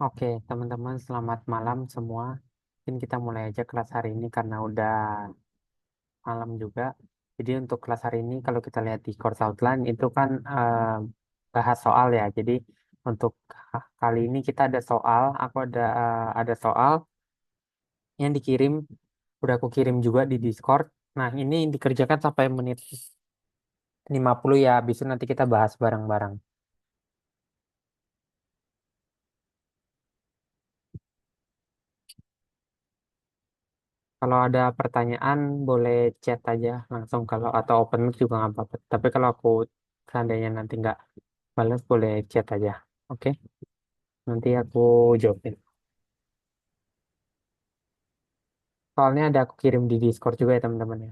Oke, teman-teman, selamat malam semua. Mungkin kita mulai aja kelas hari ini karena udah malam juga. Jadi untuk kelas hari ini, kalau kita lihat di course outline itu kan bahas soal ya. Jadi untuk kali ini kita ada soal. Aku ada soal yang dikirim, udah aku kirim juga di Discord. Nah, ini dikerjakan sampai menit 50 ya. Habis itu nanti kita bahas bareng-bareng. Kalau ada pertanyaan boleh chat aja langsung kalau atau open mic juga nggak apa-apa. Tapi kalau aku seandainya nanti nggak balas boleh chat aja. Oke, nanti aku jawabin. Soalnya ada aku kirim di Discord juga ya teman-teman ya.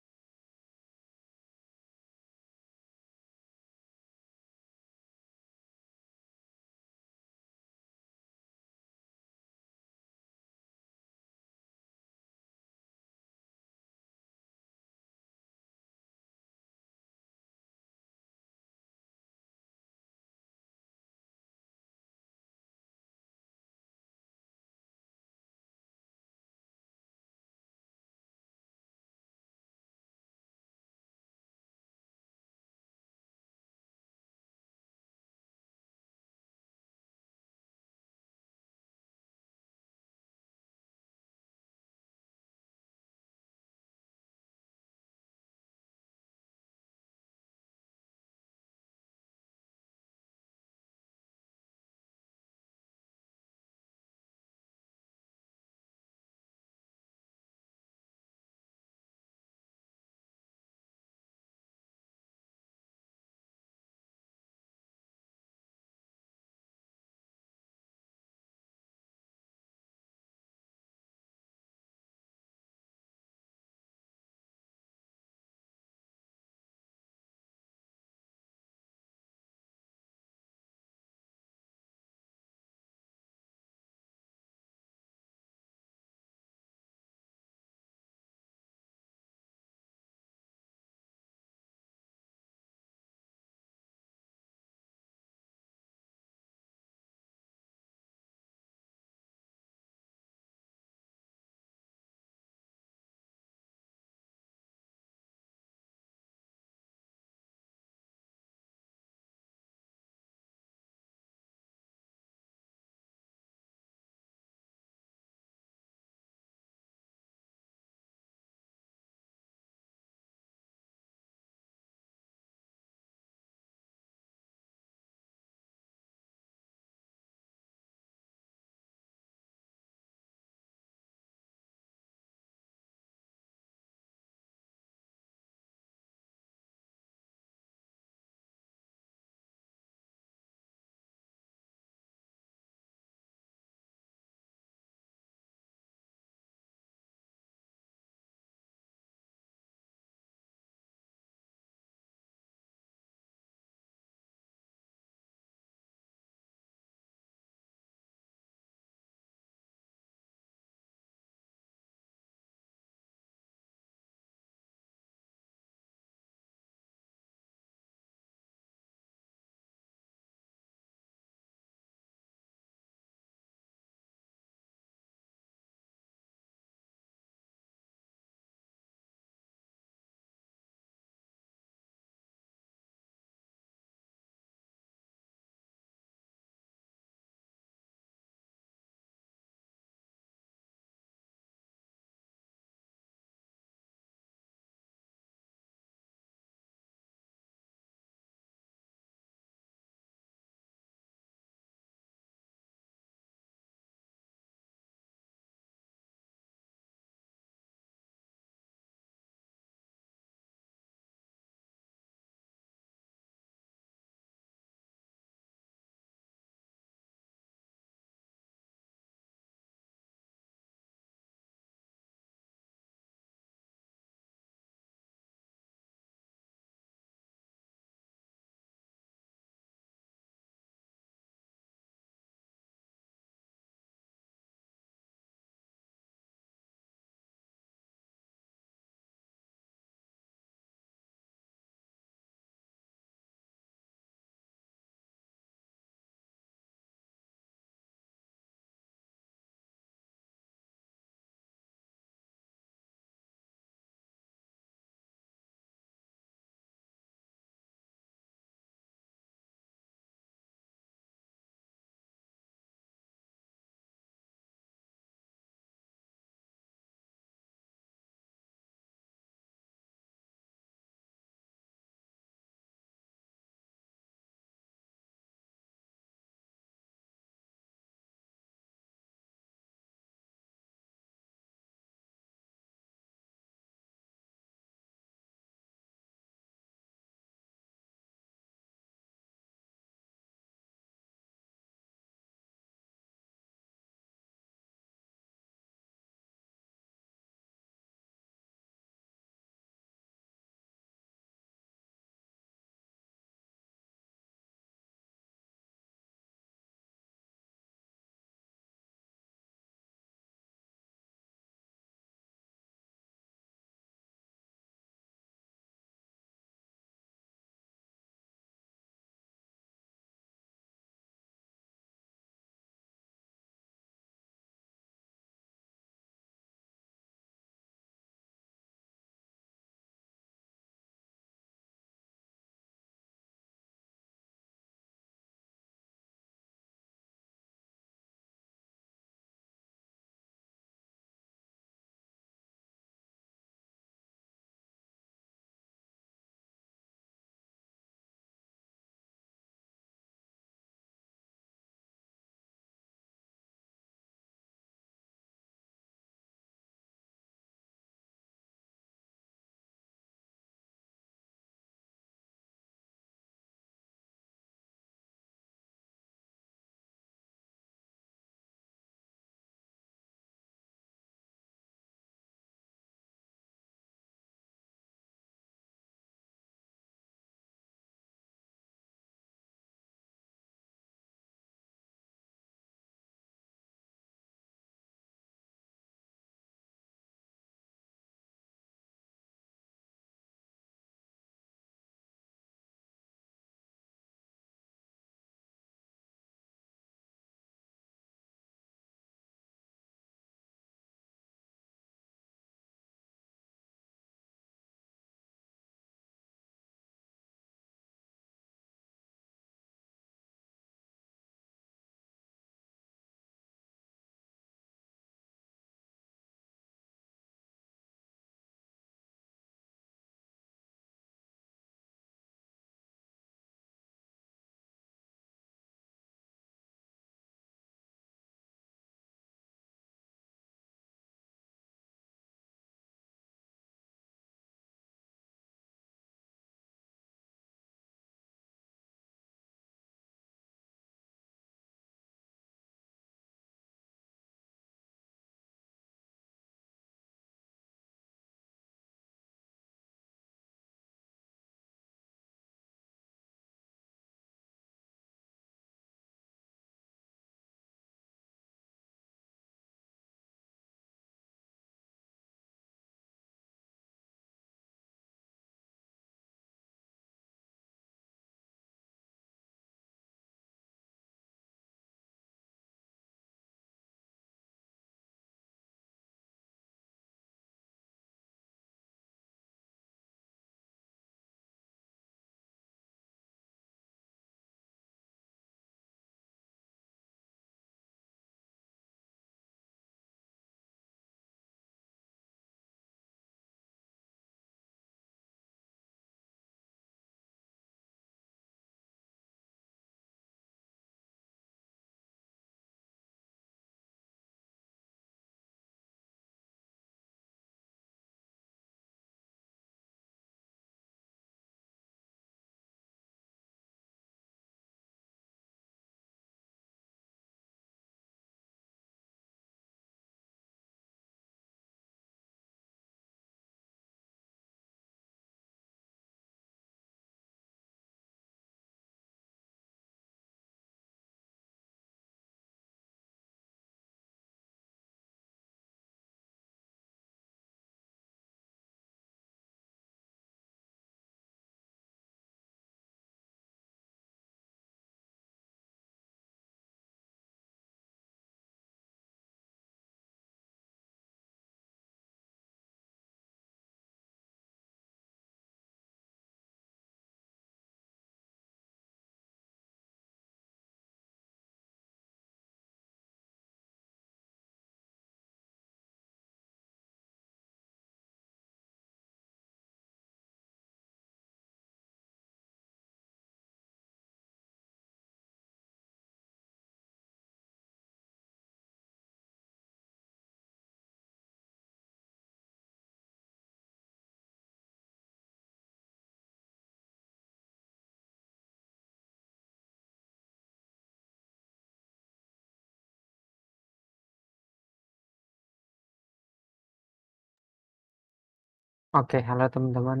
Oke, halo teman-teman.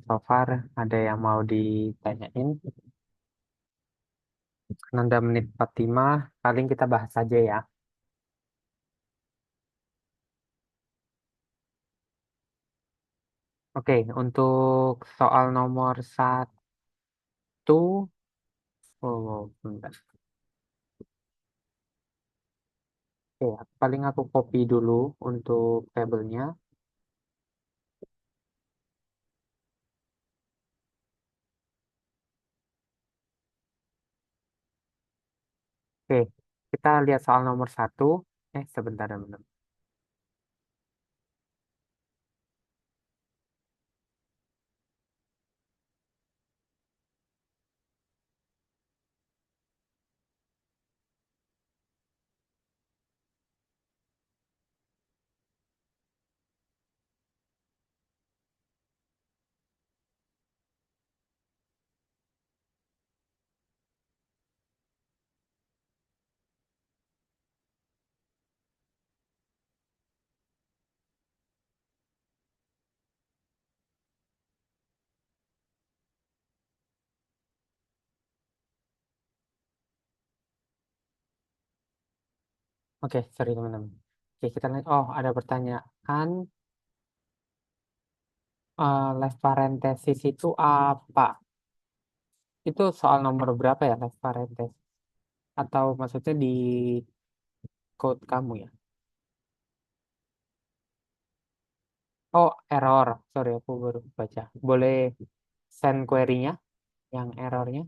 So far ada yang mau ditanyain? Karena udah menit 45, paling kita bahas aja ya. Oke, untuk soal nomor satu, bentar. Oke, paling aku copy dulu untuk tabelnya. Oke, kita lihat soal nomor satu. Sebentar, teman-teman. Oke, sorry teman-teman. Oke, kita lanjut. Oh, ada pertanyaan. Left parenthesis itu apa? Itu soal nomor berapa ya, left parenthesis? Atau maksudnya di code kamu ya? Oh, error. Sorry, aku baru baca. Boleh send query-nya yang errornya?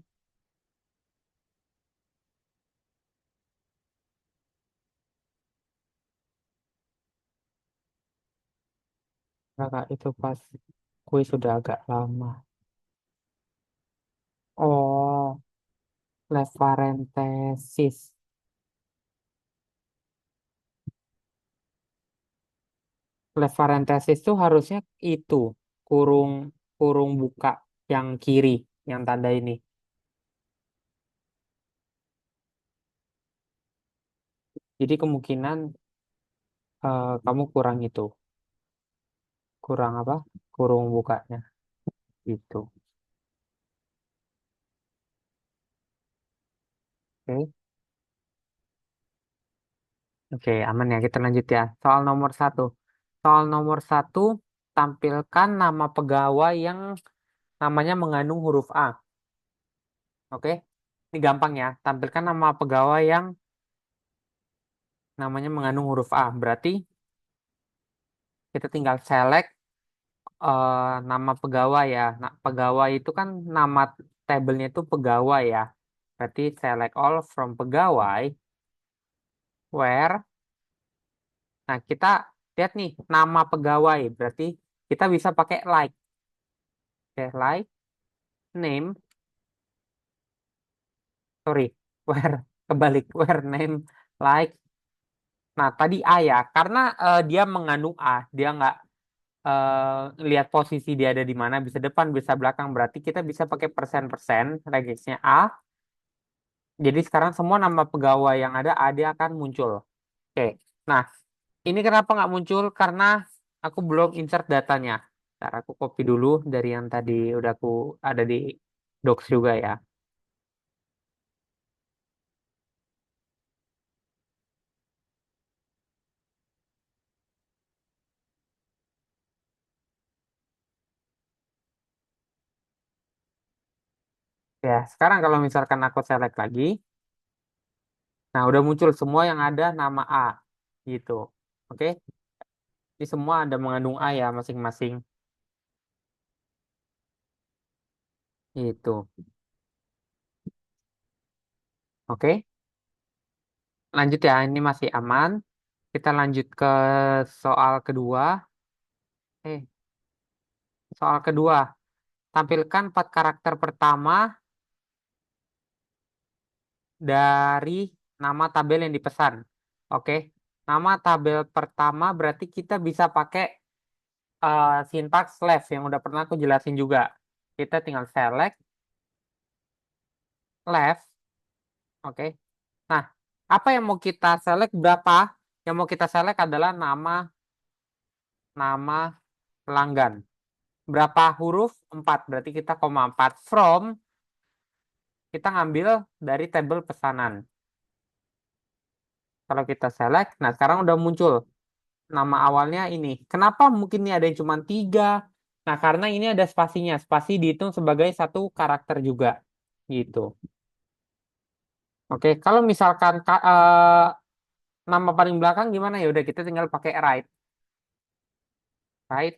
Kakak itu pas kuis sudah agak lama. Oh, left parenthesis. Left parenthesis itu harusnya itu kurung kurung buka yang kiri, yang tanda ini. Jadi kemungkinan kamu kurang itu, kurang apa? Kurung bukanya itu. Oke, oke, aman ya. Kita lanjut ya. Soal nomor satu. Soal nomor satu, tampilkan nama pegawai yang namanya mengandung huruf A. Oke, ini gampang ya. Tampilkan nama pegawai yang namanya mengandung huruf A. Berarti kita tinggal select nama pegawai ya. Nah, pegawai itu kan nama tabelnya itu pegawai ya. Berarti select all from pegawai where. Nah, kita lihat nih nama pegawai. Berarti kita bisa pakai like. Oke, like, name, sorry, where, kebalik, where name, like. Nah, tadi A ya, karena dia mengandung A, dia nggak lihat posisi dia ada di mana, bisa depan, bisa belakang, berarti kita bisa pakai persen-persen, regeksnya A. Jadi sekarang semua nama pegawai yang ada A dia akan muncul. Oke, nah ini kenapa nggak muncul? Karena aku belum insert datanya. Ntar aku copy dulu dari yang tadi udah aku ada di Docs juga ya. Ya, sekarang kalau misalkan aku select lagi, nah udah muncul semua yang ada nama A gitu. Oke, ini semua ada mengandung A ya masing-masing. Itu. Oke, lanjut ya. Ini masih aman. Kita lanjut ke soal kedua. Eh, soal kedua. Tampilkan 4 karakter pertama dari nama tabel yang dipesan. Oke, nama tabel pertama berarti kita bisa pakai sintaks left yang udah pernah aku jelasin juga. Kita tinggal select left. Oke. Nah, apa yang mau kita select berapa? Yang mau kita select adalah nama, nama, pelanggan. Berapa huruf? 4. Berarti kita koma 4. From, kita ngambil dari tabel pesanan. Kalau kita select, nah sekarang udah muncul nama awalnya ini. Kenapa mungkin ini ada yang cuma 3? Nah, karena ini ada spasinya. Spasi dihitung sebagai satu karakter juga. Gitu. Oke, kalau misalkan nama paling belakang gimana ya? Udah kita tinggal pakai right. Right,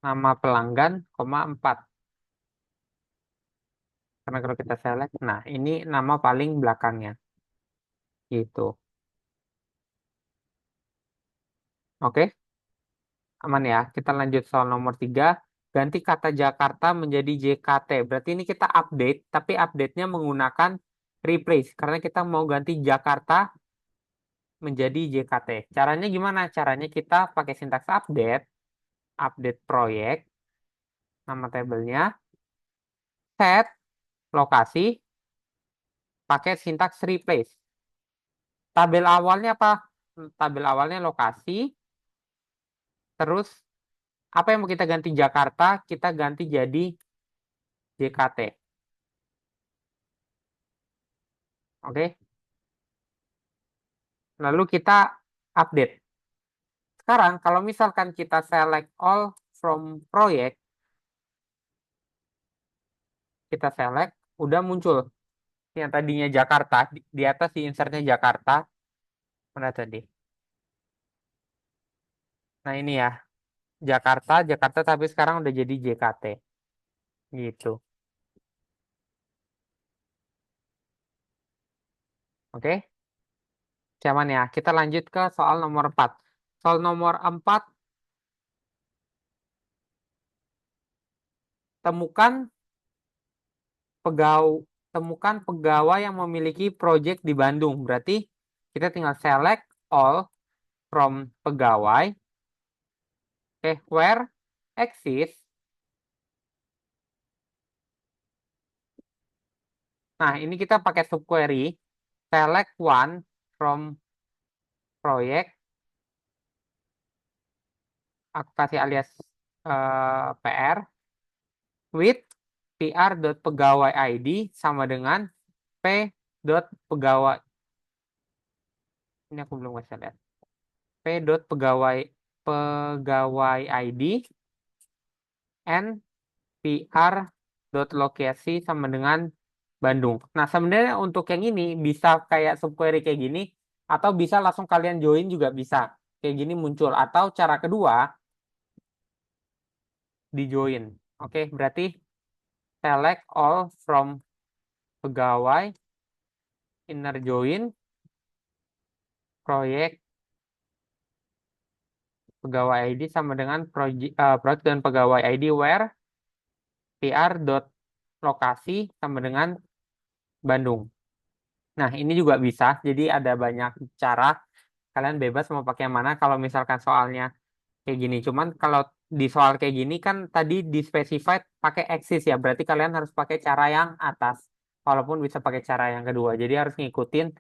nama pelanggan, koma 4. Karena kalau kita select, nah ini nama paling belakangnya. Gitu. Oke, aman ya. Kita lanjut soal nomor 3. Ganti kata Jakarta menjadi JKT. Berarti ini kita update, tapi update-nya menggunakan replace. Karena kita mau ganti Jakarta menjadi JKT. Caranya gimana? Caranya kita pakai sintaks update, update proyek, nama tabelnya, set, lokasi, pakai sintaks replace. Tabel awalnya apa? Tabel awalnya lokasi, terus apa yang mau kita ganti Jakarta, kita ganti jadi JKT. Oke? Lalu kita update. Sekarang kalau misalkan kita select all from project, kita select, udah muncul yang tadinya Jakarta, di atas di insertnya Jakarta, mana tadi? Nah ini ya, Jakarta, Jakarta tapi sekarang udah jadi JKT. Gitu. Oke? Cuman ya, kita lanjut ke soal nomor 4. Soal nomor 4, temukan pegawai temukan pegawai yang memiliki project di Bandung. Berarti kita tinggal select all from pegawai. Oke, where exists. Nah, ini kita pakai subquery. Select one from project. Aku kasih alias PR with pr.pegawai ID sama dengan p.pegawai. Ini aku belum kasih lihat. P.pegawai pegawai ID and pr.lokasi sama dengan Bandung. Nah, sebenarnya untuk yang ini bisa kayak subquery kayak gini atau bisa langsung kalian join juga bisa. Kayak gini muncul atau cara kedua di join. Oke, berarti select all from pegawai inner join proyek pegawai ID sama dengan project dan pegawai ID where pr.lokasi sama dengan Bandung. Nah, ini juga bisa. Jadi ada banyak cara. Kalian bebas mau pakai yang mana kalau misalkan soalnya kayak gini. Cuman kalau di soal kayak gini kan tadi di specified pakai eksis ya. Berarti kalian harus pakai cara yang atas. Walaupun bisa pakai cara yang kedua. Jadi harus ngikutin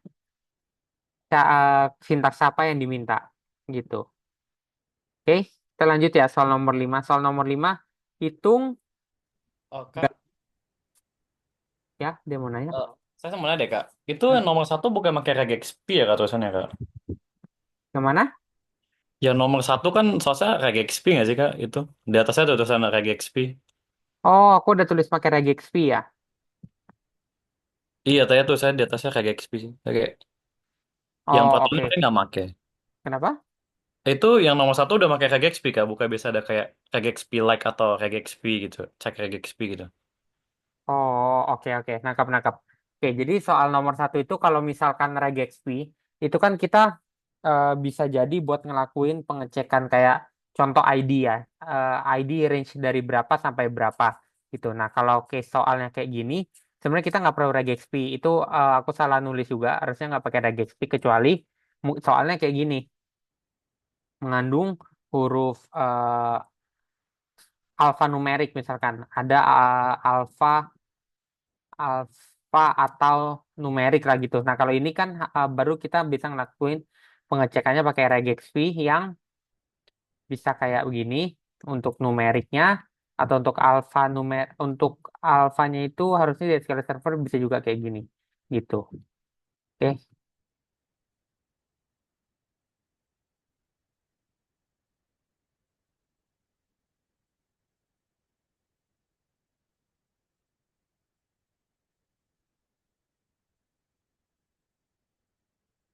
sintaks apa yang diminta. Gitu. Oke, kita lanjut ya soal nomor 5. Soal nomor 5, hitung, Oh, Kak, ya, dia mau nanya. saya mau nanya deh, Kak. Itu Hmm, yang nomor satu bukan pakai regexp ya, Kak, tulisannya, Kak? yang mana? Yang nomor satu kan soalnya regexp nggak sih, Kak? Itu. Di atasnya ada tulisan regexp. Oh, aku udah tulis pakai regexp ya. Iya, tanya tuh saya di atasnya regexp sih. Kayak yang Oh, pertama oke. kan nggak make. Kenapa? Itu yang nomor satu udah pakai regexp, Kak. Bukan biasa ada kayak regexp like atau regexp gitu. Cek regexp gitu. Oh, oke, oke. Nangkap, nangkap. Oke, jadi soal nomor 1 itu kalau misalkan regexp, itu kan kita bisa jadi buat ngelakuin pengecekan kayak contoh ID ya. ID range dari berapa sampai berapa gitu. Nah, kalau case soalnya kayak gini, sebenarnya kita nggak perlu regexp. Itu aku salah nulis juga. Harusnya nggak pakai regexp kecuali soalnya kayak gini. Mengandung huruf alfanumerik misalkan. Ada alfa atau numerik lah gitu. Nah, kalau ini kan baru kita bisa ngelakuin pengecekannya pakai regexp yang bisa kayak begini untuk numeriknya, atau untuk untuk alfanya itu harusnya dari SQL Server bisa juga kayak gini gitu. Oke.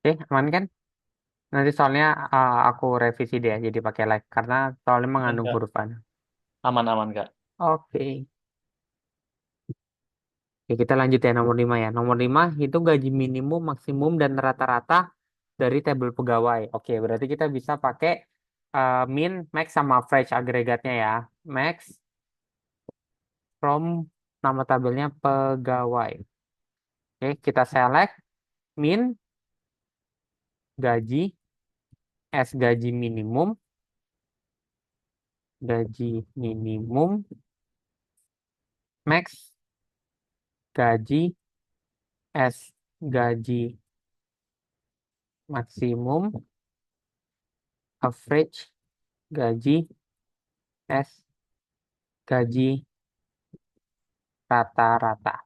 Oke, aman kan? Nanti soalnya aku revisi deh jadi pakai like karena soalnya Aman, mengandung Kak. huruf N. Aman-aman, Kak. Oke. Oke, kita lanjut ya nomor 5 ya. Nomor 5 itu gaji minimum, maksimum, dan rata-rata dari tabel pegawai. Oke, berarti kita bisa pakai min, max, sama average agregatnya ya. Max from nama tabelnya pegawai. Oke, kita select min, gaji, as gaji minimum, gaji minimum, max, gaji, as gaji maksimum, average, gaji, as gaji rata-rata.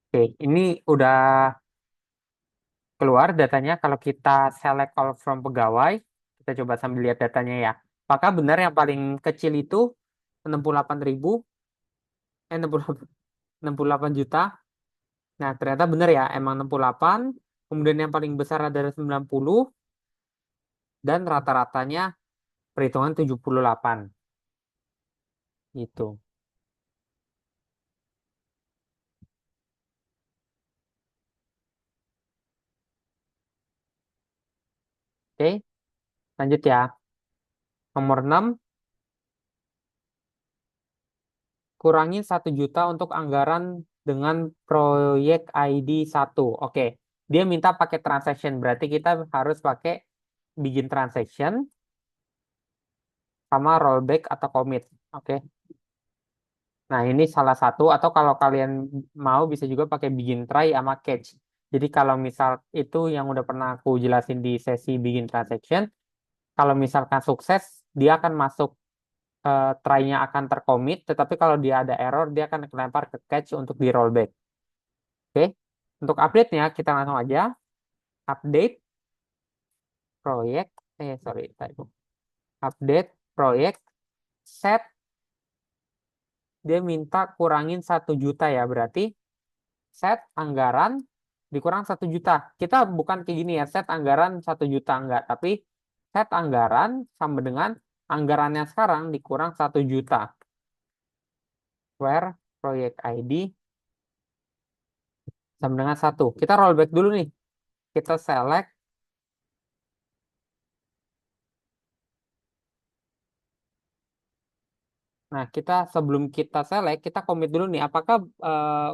Oke, ini udah keluar datanya. Kalau kita select all from pegawai, kita coba sambil lihat datanya ya. Apakah benar yang paling kecil itu 68.000, 68 juta? Nah, ternyata benar ya, emang 68. Kemudian yang paling besar adalah 90, dan rata-ratanya perhitungan 78. Gitu. Oke, lanjut ya. Nomor 6, kurangi 1 juta untuk anggaran dengan proyek ID 1. Oke, dia minta pakai transaction. Berarti kita harus pakai bikin transaction sama rollback atau commit. Oke. Nah, ini salah satu, atau kalau kalian mau bisa juga pakai begin try sama catch. Jadi kalau misal itu yang udah pernah aku jelasin di sesi begin transaction, kalau misalkan sukses, dia akan masuk, try-nya akan tercommit, tetapi kalau dia ada error, dia akan kelempar ke catch untuk di rollback. Oke. Untuk update-nya kita langsung aja update proyek, sorry, typo. Update proyek set, dia minta kurangin 1 juta ya, berarti set anggaran dikurang 1 juta. Kita bukan kayak gini ya, set anggaran 1 juta enggak, tapi set anggaran sama dengan anggarannya sekarang dikurang 1 juta. Where proyek ID sama dengan 1. Kita rollback dulu nih. Kita select. Nah, kita sebelum kita select, kita commit dulu nih. Apakah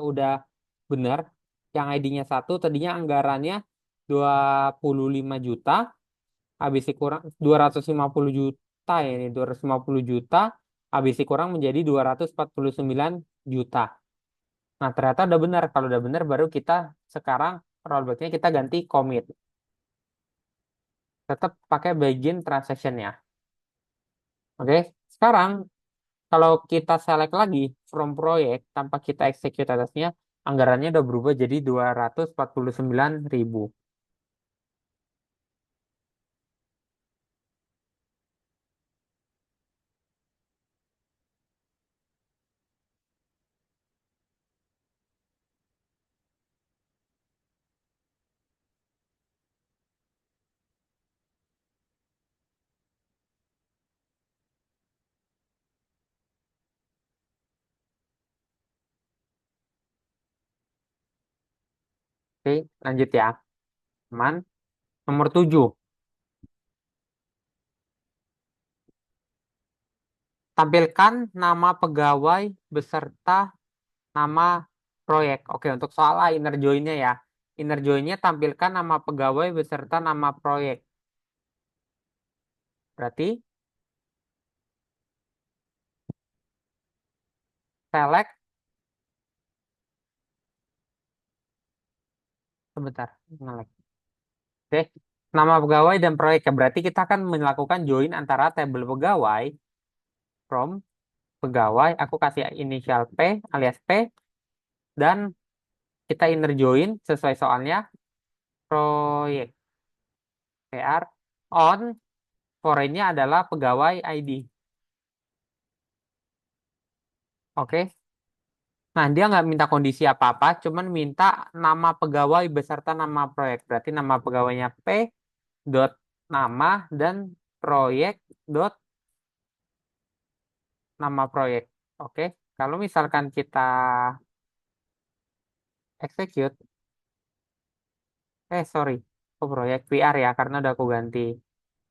udah benar yang ID-nya 1, tadinya anggarannya 25 juta, habis dikurang 250 juta ya ini, 250 juta, habis dikurang menjadi 249 juta. Nah, ternyata udah benar. Kalau udah benar, baru kita sekarang rollback-nya kita ganti commit. Tetap pakai begin transaction-nya. Oke, sekarang kalau kita select lagi from project tanpa kita execute atasnya, anggarannya udah berubah jadi 249.000. Oke, lanjut ya. Teman. Nomor 7, tampilkan nama pegawai beserta nama proyek. Oke, untuk soal inner join-nya ya. Inner join-nya tampilkan nama pegawai beserta nama proyek. Berarti select Sebentar, nge-lag. Oke, nama pegawai dan proyek ya. Berarti kita akan melakukan join antara tabel pegawai from pegawai. Aku kasih inisial P alias P dan kita inner join sesuai soalnya proyek PR on foreign-nya adalah pegawai ID. Oke. Nah, dia nggak minta kondisi apa-apa, cuman minta nama pegawai beserta nama proyek. Berarti nama pegawainya P dot nama dan proyek dot nama proyek. Oke. Kalau misalkan kita execute, sorry, proyek PR ya, karena udah aku ganti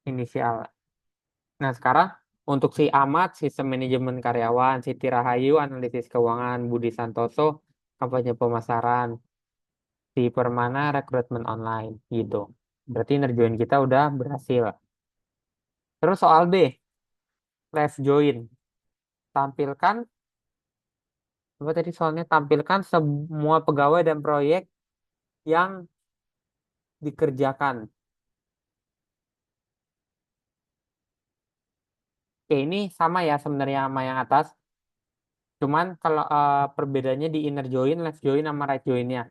inisial. Nah, sekarang untuk si Ahmad, sistem manajemen karyawan, Siti Rahayu, analisis keuangan, Budi Santoso, kampanye pemasaran, si Permana, rekrutmen online, gitu. Berarti nerjoin kita udah berhasil. Terus soal B, left join. Tampilkan, apa tadi soalnya? Tampilkan semua pegawai dan proyek yang dikerjakan. Oke, ini sama ya sebenarnya sama yang atas. Cuman kalau perbedaannya di inner join, left join, sama right joinnya.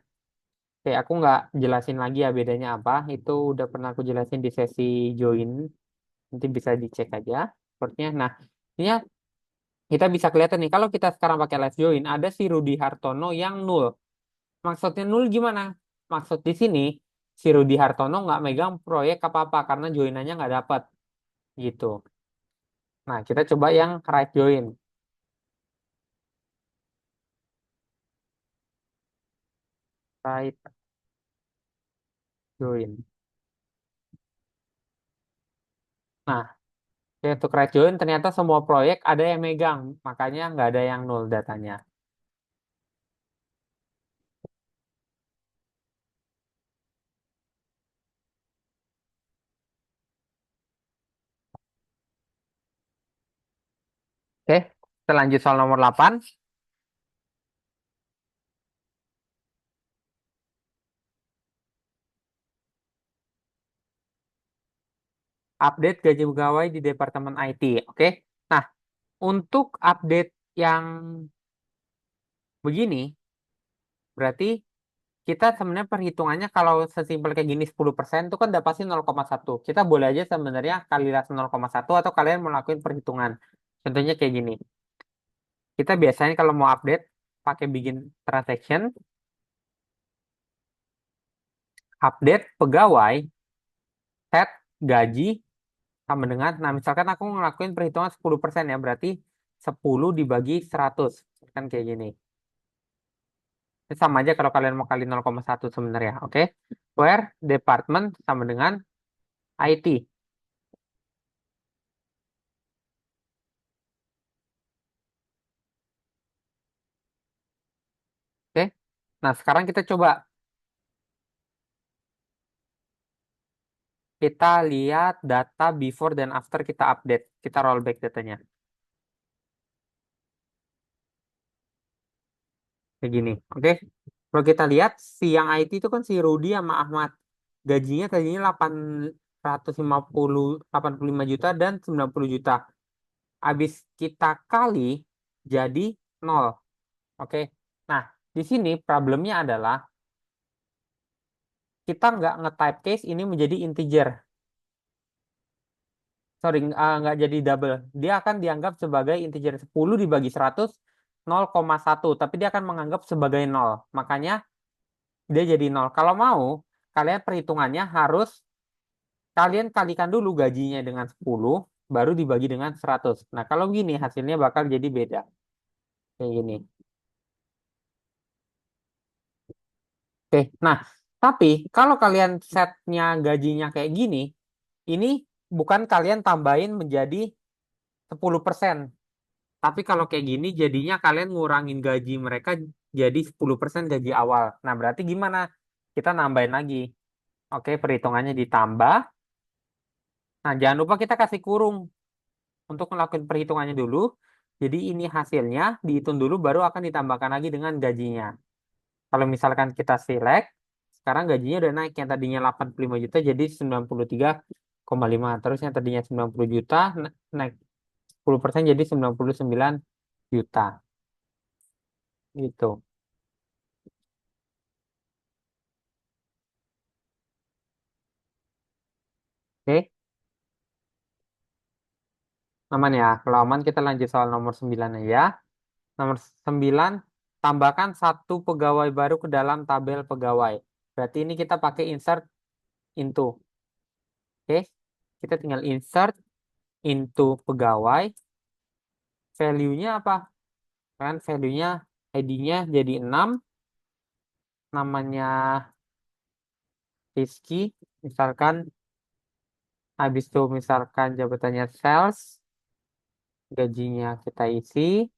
Oke, aku nggak jelasin lagi ya bedanya apa. Itu udah pernah aku jelasin di sesi join. Nanti bisa dicek aja. Sepertinya. Nah, ini ya, kita bisa kelihatan nih. Kalau kita sekarang pakai live join, ada si Rudi Hartono yang nul. Maksudnya nul gimana? Maksud di sini, si Rudi Hartono nggak megang proyek apa-apa karena joinannya nggak dapat. Gitu. Nah, kita coba yang right join. Right join. Nah, ya, untuk right join ternyata semua proyek ada yang megang. Makanya nggak ada yang nol datanya. Oke, kita lanjut soal nomor 8. Update gaji pegawai di Departemen IT. Oke, nah untuk update yang begini, berarti kita sebenarnya perhitungannya kalau sesimpel kayak gini 10% itu kan udah pasti 0,1. Kita boleh aja sebenarnya kali 0,1 atau kalian mau lakuin perhitungan. Contohnya kayak gini. Kita biasanya kalau mau update pakai bikin transaction, update pegawai, set gaji sama dengan, nah misalkan aku ngelakuin perhitungan 10% ya, berarti 10 dibagi 100. Kan kayak gini. Ini sama aja kalau kalian mau kali 0,1 sebenarnya, oke? Where department sama dengan IT. Oke. Nah, sekarang kita coba kita lihat data before dan after kita update. Kita rollback datanya. Kayak gini, oke? Kalau kita lihat si yang IT itu kan si Rudy sama Ahmad. Gajinya tadinya 850 85 juta dan 90 juta. Habis kita kali jadi nol. Oke. Nah, di sini problemnya adalah kita nggak nge-type case ini menjadi integer. Sorry, nggak jadi double. Dia akan dianggap sebagai integer 10 dibagi 100, 0,1. Tapi dia akan menganggap sebagai nol. Makanya dia jadi nol. Kalau mau, kalian perhitungannya harus kalian kalikan dulu gajinya dengan 10, baru dibagi dengan 100. Nah, kalau begini hasilnya bakal jadi beda. Kayak gini. Oke, nah, tapi kalau kalian setnya gajinya kayak gini, ini bukan kalian tambahin menjadi 10%. Tapi kalau kayak gini jadinya kalian ngurangin gaji mereka jadi 10% gaji awal. Nah, berarti gimana? Kita nambahin lagi. Oke, perhitungannya ditambah. Nah, jangan lupa kita kasih kurung untuk melakukan perhitungannya dulu. Jadi ini hasilnya dihitung dulu baru akan ditambahkan lagi dengan gajinya. Kalau misalkan kita select, Sekarang gajinya udah naik, yang tadinya 85 juta jadi 93,5. Terus yang tadinya 90 juta naik 10% jadi 99 juta gitu. Oke, aman ya. Kalau aman kita lanjut soal nomor 9 aja. Nomor 9, tambahkan satu pegawai baru ke dalam tabel pegawai. Berarti ini kita pakai insert into. Oke, kita tinggal insert into pegawai. Value-nya apa? Kan value-nya ID-nya jadi 6, namanya Rizky, misalkan habis itu misalkan jabatannya sales, gajinya kita isi,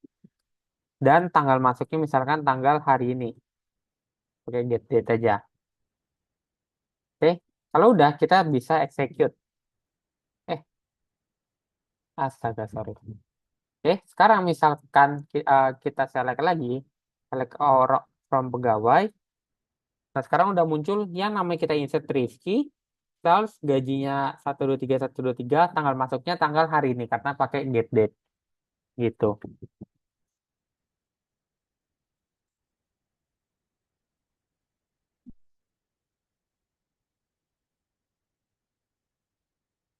dan tanggal masuknya misalkan tanggal hari ini. Oke, get date aja. Oke, kalau udah kita bisa execute. Eh, astaga, sorry. Oke, sekarang misalkan kita select lagi, select orang from pegawai. Nah, sekarang udah muncul yang namanya kita insert Rizky, sales gajinya 123 tanggal masuknya tanggal hari ini karena pakai get date gitu.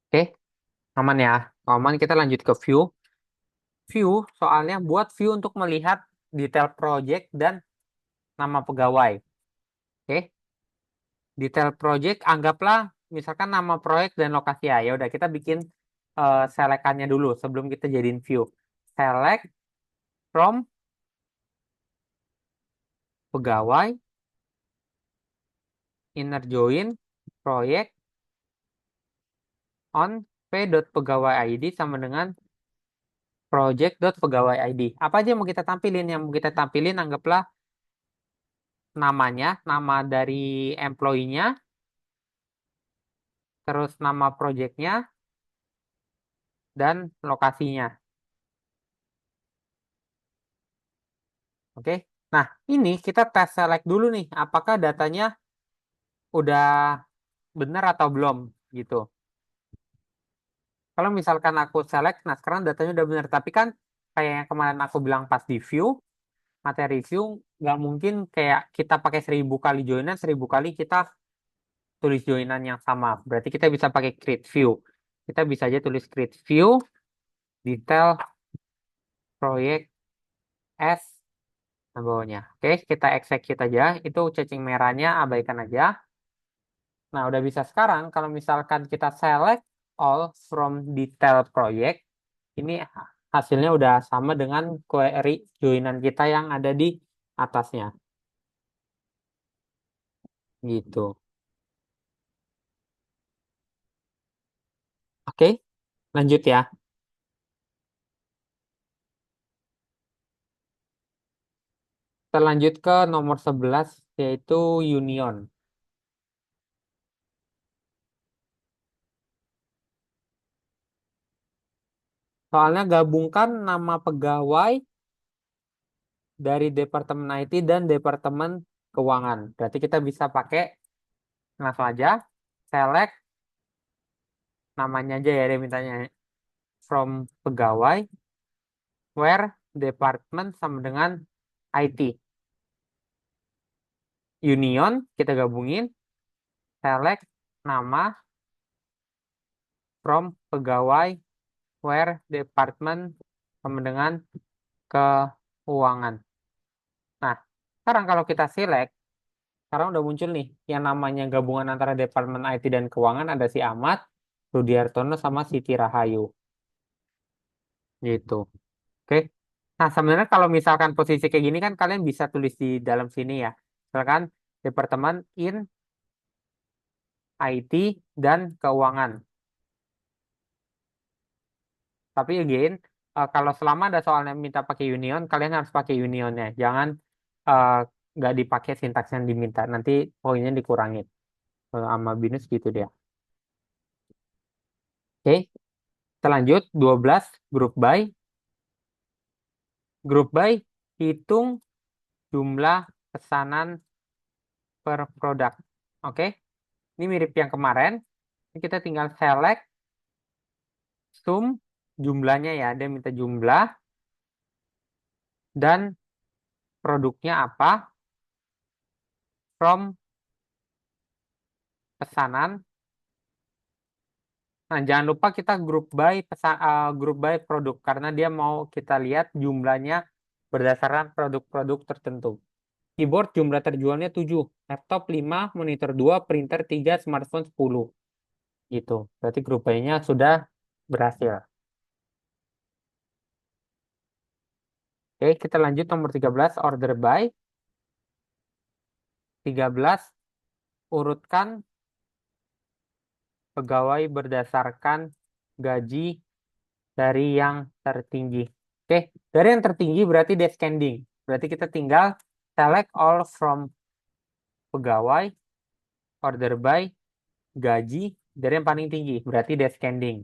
Oke, aman ya. Aman, kita lanjut ke view. View soalnya buat view untuk melihat detail project dan nama pegawai. Oke, detail project anggaplah misalkan nama proyek dan lokasi ya. Ya udah kita bikin selekannya dulu sebelum kita jadiin view. Select from pegawai, inner join proyek on p.pegawai ID sama dengan project.pegawai ID. Apa aja yang mau kita tampilin? Yang mau kita tampilin anggaplah namanya, nama dari employee-nya, terus nama projectnya, dan lokasinya. Oke. Nah, ini kita tes select dulu nih, apakah datanya udah benar atau belum gitu. Kalau misalkan aku select, nah sekarang datanya udah benar. Tapi kan kayak yang kemarin aku bilang pas di view, materi view, nggak mungkin kayak kita pakai 1000 kali joinan, 1000 kali kita tulis joinan yang sama. Berarti kita bisa pakai create view. Kita bisa aja tulis create view, detail, proyek, as, nah bawahnya. Oke, kita execute aja. Itu cacing merahnya abaikan aja. Nah, udah bisa sekarang. Kalau misalkan kita select all from detail project, ini hasilnya udah sama dengan query joinan kita yang ada di atasnya. Gitu. Oke, lanjut ya. Kita lanjut ke nomor 11, yaitu union. Soalnya gabungkan nama pegawai dari Departemen IT dan Departemen Keuangan. Berarti kita bisa pakai langsung aja select namanya aja ya dia mintanya from pegawai where department sama dengan IT. Union kita gabungin select nama from pegawai where department sama dengan keuangan. Nah, sekarang kalau kita select, sekarang udah muncul nih yang namanya gabungan antara Departemen IT dan Keuangan ada si Ahmad, Rudiartono sama Siti Rahayu. Gitu. Oke. Nah, sebenarnya kalau misalkan posisi kayak gini kan kalian bisa tulis di dalam sini ya. Misalkan Departemen in IT dan Keuangan. Tapi again, kalau selama ada soalnya minta pakai union, kalian harus pakai unionnya. Jangan eh, nggak dipakai sintaks yang diminta. Nanti poinnya dikurangin. Sama binus gitu dia. Oke, kita lanjut. 12 group by. Group by hitung jumlah pesanan per produk. Oke, ini mirip yang kemarin. Ini kita tinggal select, sum, jumlahnya ya. Dia minta jumlah dan produknya apa from pesanan. Nah, jangan lupa kita group by produk karena dia mau kita lihat jumlahnya berdasarkan produk-produk tertentu. Keyboard jumlah terjualnya 7, laptop 5, monitor 2, printer 3, smartphone 10. Gitu. Berarti grup by-nya sudah berhasil. Oke, kita lanjut nomor 13, order by. 13, urutkan pegawai berdasarkan gaji dari yang tertinggi. Oke, dari yang tertinggi berarti descending. Berarti kita tinggal select all from pegawai, order by, gaji dari yang paling tinggi. Berarti descending.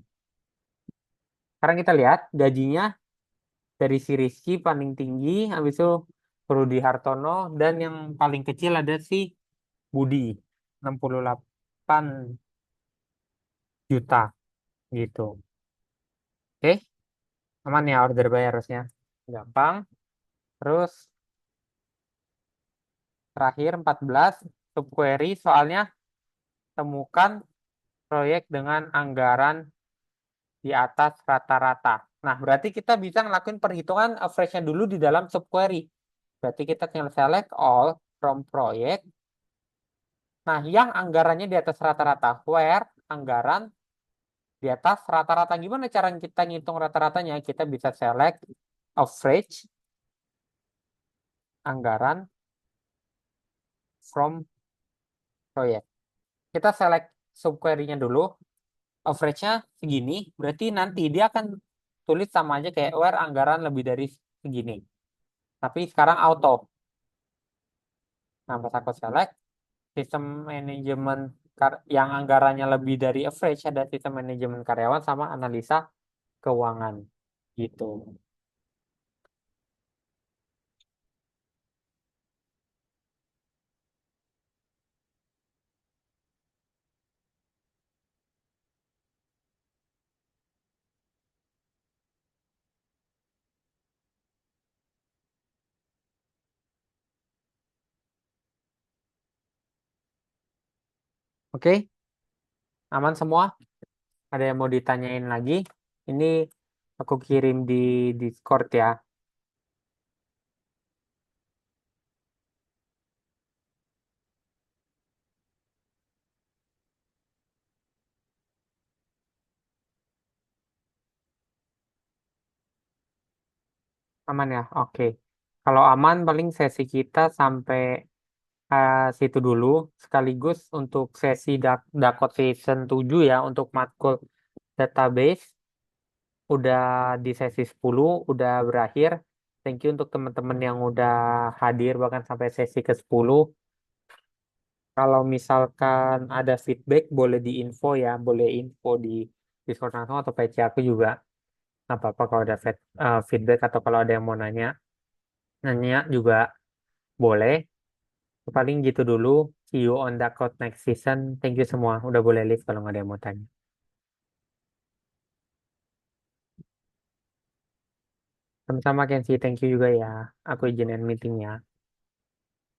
Sekarang kita lihat gajinya dari si Rizky paling tinggi, habis itu Rudi Hartono, dan yang paling kecil ada si Budi, 68 juta gitu. Oke, aman ya order by harusnya. Gampang. Terus terakhir 14 subquery soalnya temukan proyek dengan anggaran di atas rata-rata. Nah, berarti kita bisa ngelakuin perhitungan average-nya dulu di dalam subquery. Berarti kita tinggal select all from project. Nah, yang anggarannya di atas rata-rata, where anggaran di atas rata-rata. Gimana cara kita ngitung rata-ratanya? Kita bisa select average anggaran from project. Kita select subquery-nya dulu. Average-nya segini, berarti nanti dia akan tulis sama aja kayak where anggaran lebih dari segini. Tapi sekarang auto. Nah, pas aku select, sistem manajemen yang anggarannya lebih dari average ada sistem manajemen karyawan sama analisa keuangan. Gitu. Oke, aman semua? Ada yang mau ditanyain lagi? Ini aku kirim di Discord ya. Aman ya? Oke. Kalau aman, paling sesi kita sampai situ dulu. Sekaligus untuk sesi Dakot Season 7 ya, untuk matkul database. Udah di sesi 10, udah berakhir. Thank you untuk teman-teman yang udah hadir bahkan sampai sesi ke-10. Kalau misalkan ada feedback, boleh diinfo ya. Boleh info di Discord langsung atau PC aku juga. Nggak apa-apa kalau ada feedback atau kalau ada yang mau nanya. Nanya juga boleh. Paling gitu dulu. See you on the code next season. Thank you semua. Udah boleh leave kalau nggak ada yang mau tanya. Sama-sama Kenzi. Thank you juga ya. Aku izinin meetingnya.